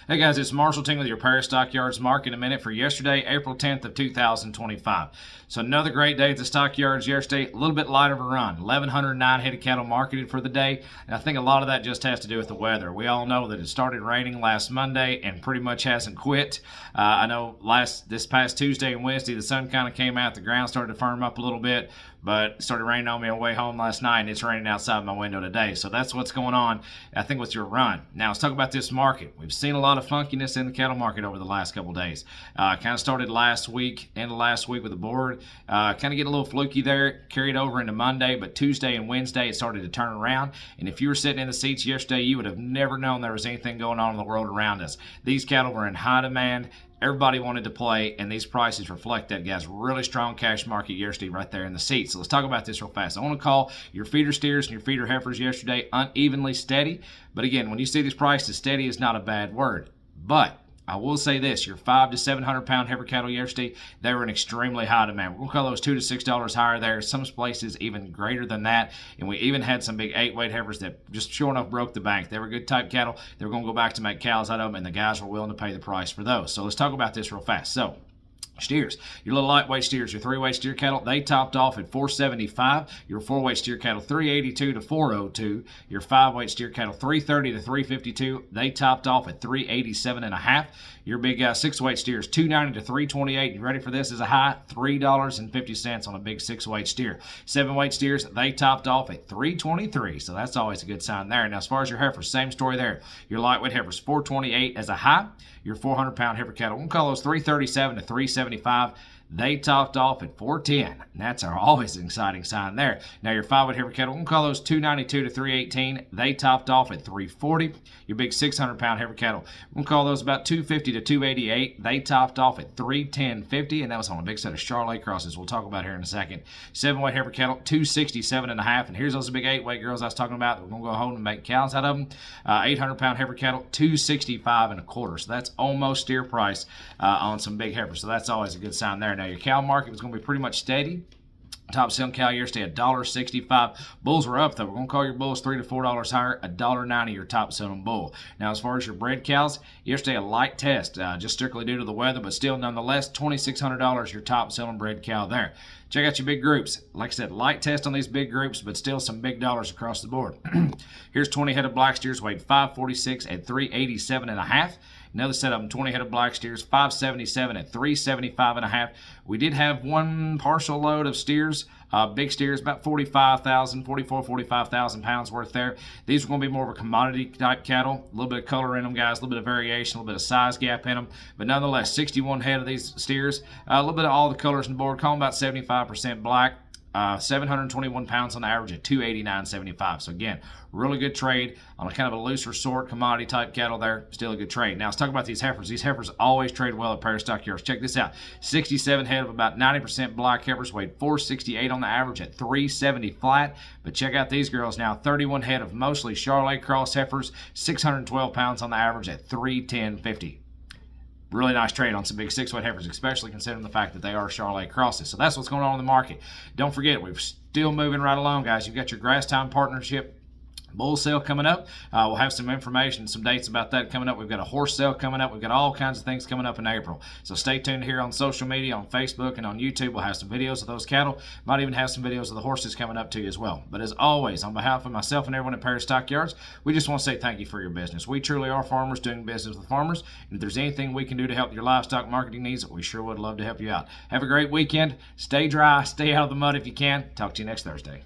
Hey guys, it's Marshall Ting with your Paris Stockyards market in a minute for yesterday, April 10th of 2025. So another great day at the Stockyards yesterday. A little bit lighter of a run. 1,109 head of cattle marketed for the day. And I think a lot of that just has to do with the weather. We all know that it started raining last Monday and pretty much hasn't quit. I know this past Tuesday and Wednesday, the sun kind of came out. The ground started to firm up a little bit, but it started raining on me on the way home last night, and it's raining outside my window today. So that's what's going on, I think, with your run. Now, let's talk about this market. We've seen a lot of funkiness in the cattle market over the last couple of days. Kind of started last week, end of last week with the board. Kind of getting a little fluky there, carried over into Monday, but Tuesday and Wednesday it started to turn around. And if you were sitting in the seats yesterday, you would have never known there was anything going on in the world around us. These cattle were in high demand. Everybody wanted to play, and these prices reflect that, guys. Really strong cash market yesterday right there in the seats. So let's talk about this real fast. I want to call your feeder steers and your feeder heifers yesterday unevenly steady. But again, when you see these prices, steady is not a bad word. But I will say this, your 500 to 700 pound heifer cattle yesterday, they were in extremely high demand. We're going to call those $2 to $6 higher there. Some places even greater than that. And we even had some big 8-weight heifers that just sure enough broke the bank. They were good type cattle. They were going to go back to make cows out of them, and the guys were willing to pay the price for those. So let's talk about this real fast. So steers, your little lightweight steers, your 3-weight steer cattle, they topped off at $475. Your 4-weight steer cattle, $382 to $402. Your 5-weight steer cattle, $330 to $352. They topped off at $387.5. Your big 6-weight steers, $290 to $328. You ready for this? As a high, $3.50 on a big 6-weight steer. 7-weight steers, they topped off at $323. So that's always a good sign there. Now, as far as your heifers, same story there. Your lightweight heifers, $428 as a high. Your 400 pound heifer cattle, we'll call those $337 to $375. They topped off at $410. And that's always an exciting sign there. Now your 5-weight heifer cattle, we'll call those $292 to $318. They topped off at $340. Your big 600 pound heifer cattle, we'll call those about $250 to $288. They topped off at $310.50, and that was on a big set of Charolais crosses we'll talk about here in a second. 7-weight heifer cattle, $267.5. And here's those big 8-weight girls I was talking about that we're going to go home and make cows out of them. 800 pound heifer cattle, $265.25. So that's almost steer price on some big heifers. So that's always a good sign there. Now, your cow market was going to be pretty much steady. Top selling cow yesterday, $1.65. Bulls were up, though. We're going to call your bulls $3 to $4 higher, $1.90 your top selling bull. Now, as far as your bred cows, yesterday a light test, just strictly due to the weather, but still, nonetheless, $2,600 your top selling bred cow there. Check out your big groups. Like I said, light test on these big groups, but still some big dollars across the board. Here's 20 head of black steers, weighed 546 at $387.5. Another set of them, 20 head of black steers, 577 at $375.5. We did have one partial load of steers, big steers, about 45,000 pounds worth there. These are going to be more of a commodity type cattle. A little bit of color in them, guys, a little bit of variation, a little bit of size gap in them. But nonetheless, 61 head of these steers, a little bit of all the colors on the board, call them about 75% black. 721 pounds on average at $289.75. So again, really good trade on a kind of a looser sort, commodity type cattle there. Still a good trade. Now let's talk about these heifers. These heifers always trade well at Paris Stockyards. Check this out. 67 head of about 90% black heifers, weighed 468 on the average at $370 flat. But check out these girls now. 31 head of mostly Charolais cross heifers, 612 pounds on the average at $310.50. Really nice trade on some big 6-weight heifers, especially considering the fact that they are Charolais crosses. So that's what's going on in the market. Don't forget, we're still moving right along, guys. You've got your Grass Time Partnership bull sale coming up. We'll have some information, some dates about that coming up. We've got a horse sale coming up. We've got all kinds of things coming up in April. So stay tuned here on social media, on Facebook, and on YouTube. We'll have some videos of those cattle. Might even have some videos of the horses coming up to you as well. But as always, on behalf of myself and everyone at Paris Stockyards, we just want to say thank you for your business. We truly are farmers doing business with farmers. And if there's anything we can do to help your livestock marketing needs, we sure would love to help you out. Have a great weekend. Stay dry. Stay out of the mud if you can. Talk to you next Thursday.